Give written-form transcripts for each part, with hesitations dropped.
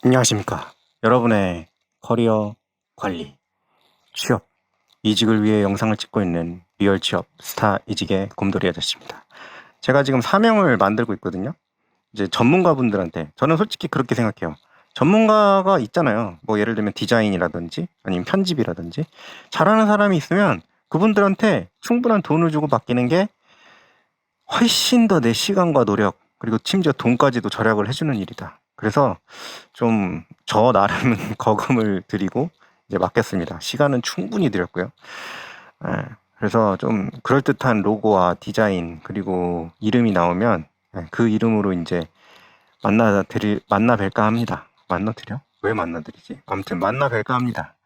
안녕하십니까. 여러분의 커리어 관리, 취업, 이직을 위해 영상을 찍고 있는 리얼 취업 스타 이직의 곰돌이 아저씨입니다. 제가 지금 사명을 만들고 있거든요. 이제 전문가분들한테, 저는 솔직히 그렇게 생각해요. 전문가가 있잖아요. 뭐 예를 들면 디자인이라든지 아니면 편집이라든지 잘하는 사람이 있으면 그분들한테 충분한 돈을 주고 맡기는 게 훨씬 더 내 시간과 노력, 그리고 심지어 돈까지도 절약을 해주는 일이다. 그래서 좀 저 나름은 거금을 들이고 이제 맡겼습니다. 시간은 충분히 들였고요. 예, 그래서 좀 그럴듯한 로고와 디자인 그리고 이름이 나오면 그 이름으로 이제 만나 뵐까 합니다. 만나드려? 왜 만나드리지? 아무튼 만나 뵐까 합니다.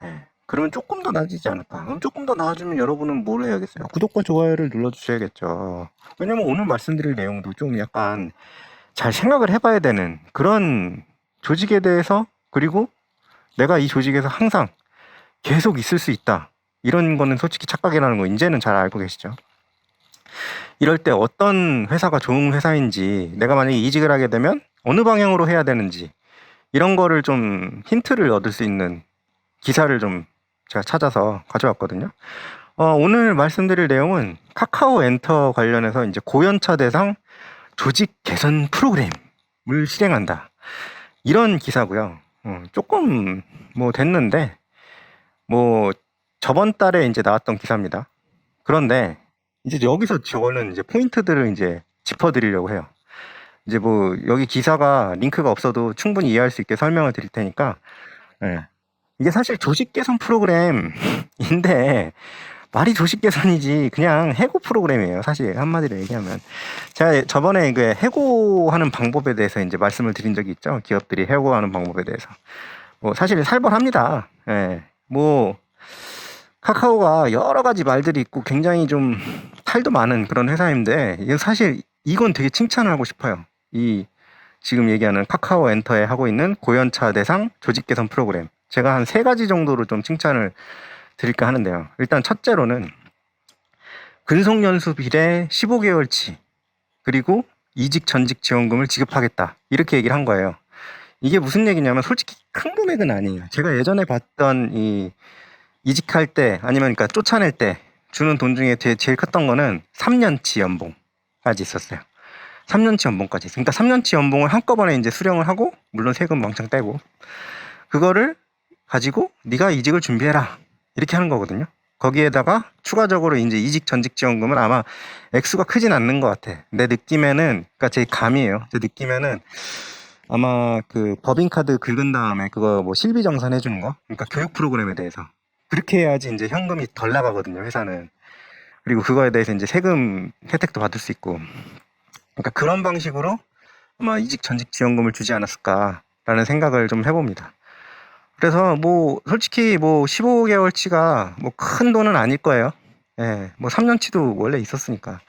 예, 그러면 조금 더 나아지지 않을까? 그럼 조금 더 나아지면 여러분은 뭘 해야겠어요? 구독과 좋아요를 눌러주셔야겠죠. 왜냐면 오늘 말씀드릴 내용도 좀 약간 잘 생각을 해봐야 되는 그런 조직에 대해서, 그리고 내가 이 조직에서 항상 계속 있을 수 있다, 이런 거는 솔직히 착각이라는 거 이제는 잘 알고 계시죠. 이럴 때 어떤 회사가 좋은 회사인지, 내가 만약에 이직을 하게 되면 어느 방향으로 해야 되는지, 이런 거를 좀 힌트를 얻을 수 있는 기사를 좀 제가 찾아서 가져왔거든요. 오늘 말씀드릴 내용은 카카오 엔터 관련해서 이제 고연차 대상 조직 개선 프로그램을 실행한다, 이런 기사고요. 조금 뭐 됐는데, 뭐 저번 달에 이제 나왔던 기사입니다. 그런데 이제 여기서 저는 이제 포인트들을 이제 짚어드리려고 해요. 이제 뭐 여기 기사가 링크가 없어도 충분히 이해할 수 있게 설명을 드릴 테니까. 예. 이게 사실 조직 개선 프로그램인데 말이 조직 개선이지 그냥 해고 프로그램이에요. 사실 한마디로 얘기하면. 제가 저번에 그 해고하는 방법에 대해서 이제 말씀을 드린 적이 있죠. 기업들이 해고하는 방법에 대해서. 뭐 사실 살벌합니다. 예. 뭐 카카오가 여러 가지 말들이 있고 굉장히 좀 탈도 많은 그런 회사인데, 사실 이건 되게 칭찬을 하고 싶어요. 이 지금 얘기하는 카카오 엔터에 하고 있는 고연차 대상 조직 개선 프로그램, 제가 한 3가지 정도로 좀 칭찬을 드릴까 하는데요. 일단 첫째로는 근속연수 비례 15개월치 그리고 이직 전직 지원금을 지급하겠다, 이렇게 얘기를 한 거예요. 이게 무슨 얘기냐면 솔직히 큰 금액은 아니에요. 제가 예전에 봤던 이 이직할 때 아니면 그러니까 쫓아낼 때 주는 돈 중에 제일 컸던 거는 3년치 연봉까지 있었어요. 3년치 연봉까지. 그러니까 3년치 연봉을 한꺼번에 이제 수령을 하고, 물론 세금 왕창 떼고, 그거를 가지고 네가 이직을 준비해라, 이렇게 하는 거거든요. 거기에다가 추가적으로 이제 이직 전직 지원금은 아마 액수가 크진 않는 것 같아. 내 느낌에는, 그러니까 제 감이에요. 제 느낌에는 아마 그 법인카드 긁은 다음에 그거 뭐 실비정산 해주는 거, 그러니까 교육 프로그램에 대해서 그렇게 해야지 이제 현금이 덜 나가거든요, 회사는. 그리고 그거에 대해서 이제 세금 혜택도 받을 수 있고, 그러니까 그런 방식으로 아마 이직 전직 지원금을 주지 않았을까라는 생각을 좀 해봅니다. 그래서 뭐 솔직히 뭐 15개월치가 뭐 큰 돈은 아닐 거예요. 예, 뭐 3년치도 원래 있었으니까.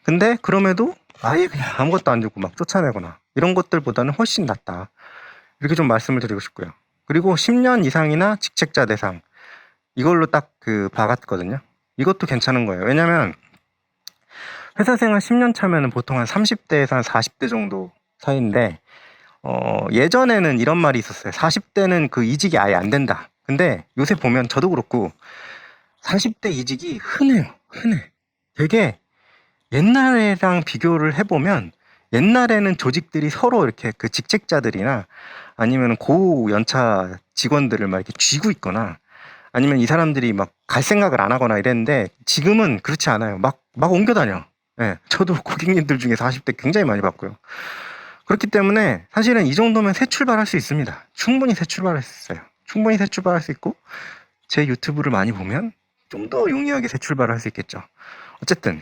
근데 그럼에도 아예 그냥 아무것도 안 주고 막 쫓아내거나 이런 것들보다는 훨씬 낫다, 이렇게 좀 말씀을 드리고 싶고요. 그리고 10년 이상이나 직책자 대상, 이걸로 딱 그 박았거든요. 이것도 괜찮은 거예요. 왜냐면 회사 생활 10년 차면은 보통 한 30대에서 한 40대 정도 사이인데, 예전에는 이런 말이 있었어요. 40대는 그 이직이 아예 안 된다. 근데 요새 보면 저도 그렇고 40대 이직이 흔해요. 흔해. 되게 옛날이랑 비교를 해보면, 옛날에는 조직들이 서로 이렇게 그 직책자들이나 아니면 고연차 직원들을 막 이렇게 쥐고 있거나, 아니면 이 사람들이 막 갈 생각을 안 하거나 이랬는데, 지금은 그렇지 않아요. 막 옮겨 다녀. 예, 저도 고객님들 중에 40대 굉장히 많이 봤고요. 그렇기 때문에 사실은 이 정도면 새 출발할 수 있습니다. 충분히 새 출발할 수 있어요. 충분히 새 출발할 수 있고, 제 유튜브를 많이 보면 좀 더 용이하게 새 출발할 수 있겠죠. 어쨌든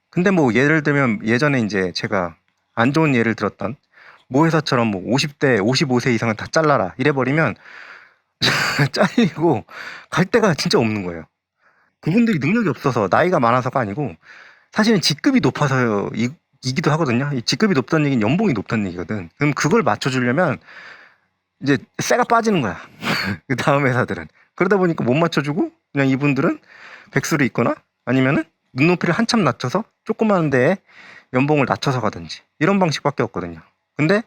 근데 뭐 예를 들면 예전에 이제 제가 안 좋은 예를 들었던 모 회사처럼 뭐 50대 55세 이상은 다 잘라라 이래버리면 잘리고 갈 데가 진짜 없는 거예요. 그분들이 능력이 없어서, 나이가 많아서가 아니고 사실은 직급이 높아서 이기도 하거든요. 이 직급이 높다는 얘기는 연봉이 높다는 얘기거든. 그럼 그걸 맞춰주려면 이제 쇠가 빠지는 거야. 그 다음 회사들은. 그러다 보니까 못 맞춰주고 그냥 이분들은 백수를 있거나 아니면은 눈높이를 한참 낮춰서 조그마한 데에 연봉을 낮춰서 가든지, 이런 방식밖에 없거든요. 근데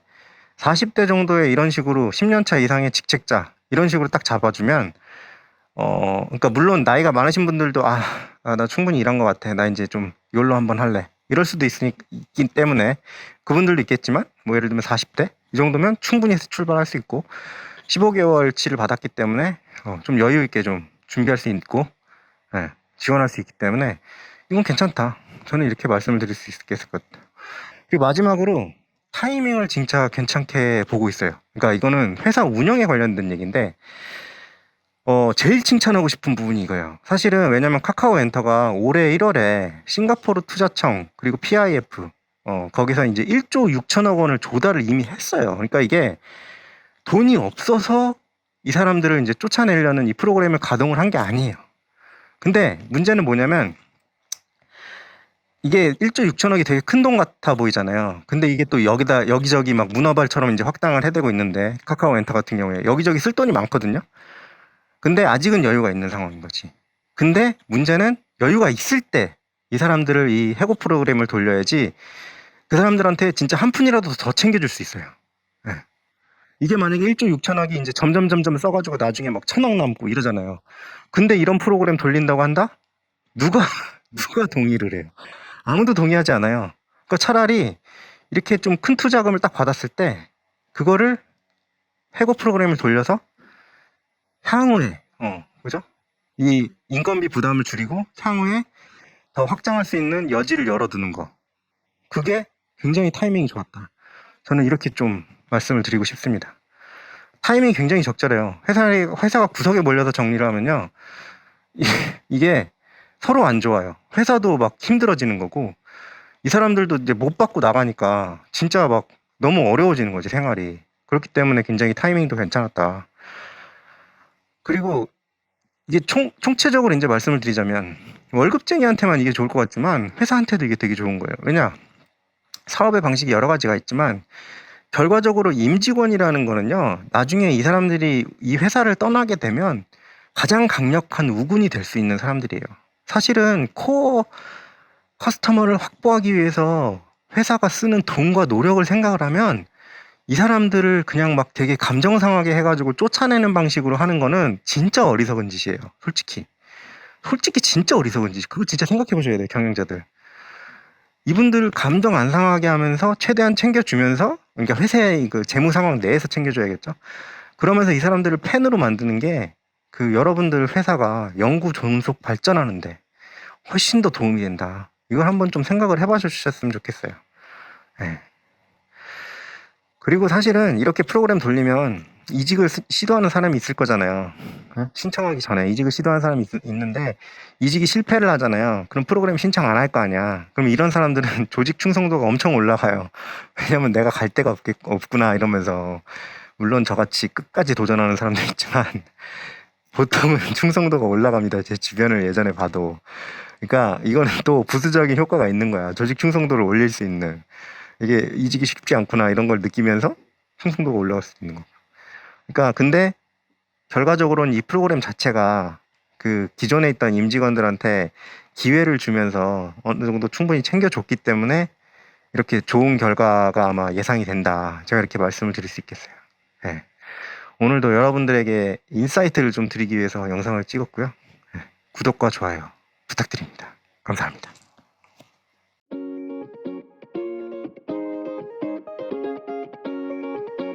40대 정도의 이런 식으로 10년 차 이상의 직책자 이런 식으로 딱 잡아주면 그러니까 물론 나이가 많으신 분들도 나 충분히 일한 것 같아. 나 이제 좀 욜로 한번 할래. 이럴 수도 있기 때문에 그분들도 있겠지만 뭐 예를 들면 40대 이 정도면 충분히 출발할 수 있고 15개월치를 받았기 때문에 좀 여유 있게 좀 준비할 수 있고 지원할 수 있기 때문에 이건 괜찮다. 저는 이렇게 말씀을 드릴 수 있을 것 같아요. 그리고 마지막으로 타이밍을 진짜 괜찮게 보고 있어요. 그러니까 이거는 회사 운영에 관련된 얘기인데 제일 칭찬하고 싶은 부분이 이거예요. 사실은 왜냐면 카카오엔터가 올해 1월에 싱가포르 투자청 그리고 PIF 거기서 이제 1조 6천억 원을 조달을 이미 했어요. 그러니까 이게 돈이 없어서 이 사람들을 이제 쫓아내려는 이 프로그램을 가동을 한 게 아니에요. 근데 문제는 뭐냐면 이게 1조 6천억이 되게 큰 돈 같아 보이잖아요. 근데 이게 또 여기저기 막 문어발처럼 이제 확장을 해대고 있는데 카카오엔터 같은 경우에 여기저기 쓸 돈이 많거든요. 근데 아직은 여유가 있는 상황인 거지. 근데 문제는 여유가 있을 때 이 사람들을 이 해고 프로그램을 돌려야지 그 사람들한테 진짜 한 푼이라도 더 챙겨줄 수 있어요. 네. 이게 만약에 1조 6천억이 이제 점점 써가지고 나중에 막 1,000억 남고 이러잖아요. 근데 이런 프로그램 돌린다고 한다? 누가 동의를 해요? 아무도 동의하지 않아요. 그러니까 차라리 이렇게 좀 큰 투자금을 딱 받았을 때 그거를 해고 프로그램을 돌려서 향후에 그죠? 이 인건비 부담을 줄이고 향후에 더 확장할 수 있는 여지를 열어두는 거. 그게 굉장히 타이밍이 좋았다. 저는 이렇게 좀 말씀을 드리고 싶습니다. 타이밍이 굉장히 적절해요. 회사가 구석에 몰려서 정리를 하면요. 이게 서로 안 좋아요. 회사도 막 힘들어지는 거고, 이 사람들도 이제 못 받고 나가니까 진짜 막 너무 어려워지는 거지, 생활이. 그렇기 때문에 굉장히 타이밍도 괜찮았다. 그리고 이게 총체적으로 이제 말씀을 드리자면, 월급쟁이한테만 이게 좋을 것 같지만, 회사한테도 이게 되게 좋은 거예요. 왜냐? 사업의 방식이 여러 가지가 있지만, 결과적으로 임직원이라는 거는요, 나중에 이 사람들이 이 회사를 떠나게 되면 가장 강력한 우군이 될 수 있는 사람들이에요. 사실은 코어 커스터머를 확보하기 위해서 회사가 쓰는 돈과 노력을 생각을 하면 이 사람들을 그냥 막 되게 감정 상하게 해가지고 쫓아내는 방식으로 하는 거는 진짜 어리석은 짓이에요. 솔직히 진짜 어리석은 짓. 그거 진짜 생각해 보셔야 돼요, 경영자들. 이분들 감정 안 상하게 하면서 최대한 챙겨주면서, 그러니까 회사의 그 재무 상황 내에서 챙겨줘야겠죠. 그러면서 이 사람들을 팬으로 만드는 게 그 여러분들 회사가 영구 존속 발전하는데 훨씬 더 도움이 된다. 이걸 한번 좀 생각을 해봐 주셨으면 좋겠어요. 네. 그리고 사실은 이렇게 프로그램 돌리면 이직을 시도하는 사람이 있을 거잖아요. 신청하기 전에 이직을 시도하는 사람이 있는데 이직이 실패를 하잖아요. 그럼 프로그램 신청 안 할 거 아니야. 그럼 이런 사람들은 조직 충성도가 엄청 올라가요. 왜냐면 내가 갈 데가 없구나 이러면서. 물론 저같이 끝까지 도전하는 사람도 있지만 보통은 충성도가 올라갑니다. 제 주변을 예전에 봐도. 그러니까 이거는 또 부수적인 효과가 있는 거야. 조직 충성도를 올릴 수 있는. 이게 이직이 쉽지 않구나 이런 걸 느끼면서 충성도가 올라갈 수 있는 거. 그러니까 근데 결과적으로는 이 프로그램 자체가 그 기존에 있던 임직원들한테 기회를 주면서 어느 정도 충분히 챙겨줬기 때문에 이렇게 좋은 결과가 아마 예상이 된다. 제가 이렇게 말씀을 드릴 수 있겠어요. 네. 오늘도 여러분들에게 인사이트를 좀 드리기 위해서 영상을 찍었고요. 네. 구독과 좋아요 부탁드립니다. 감사합니다.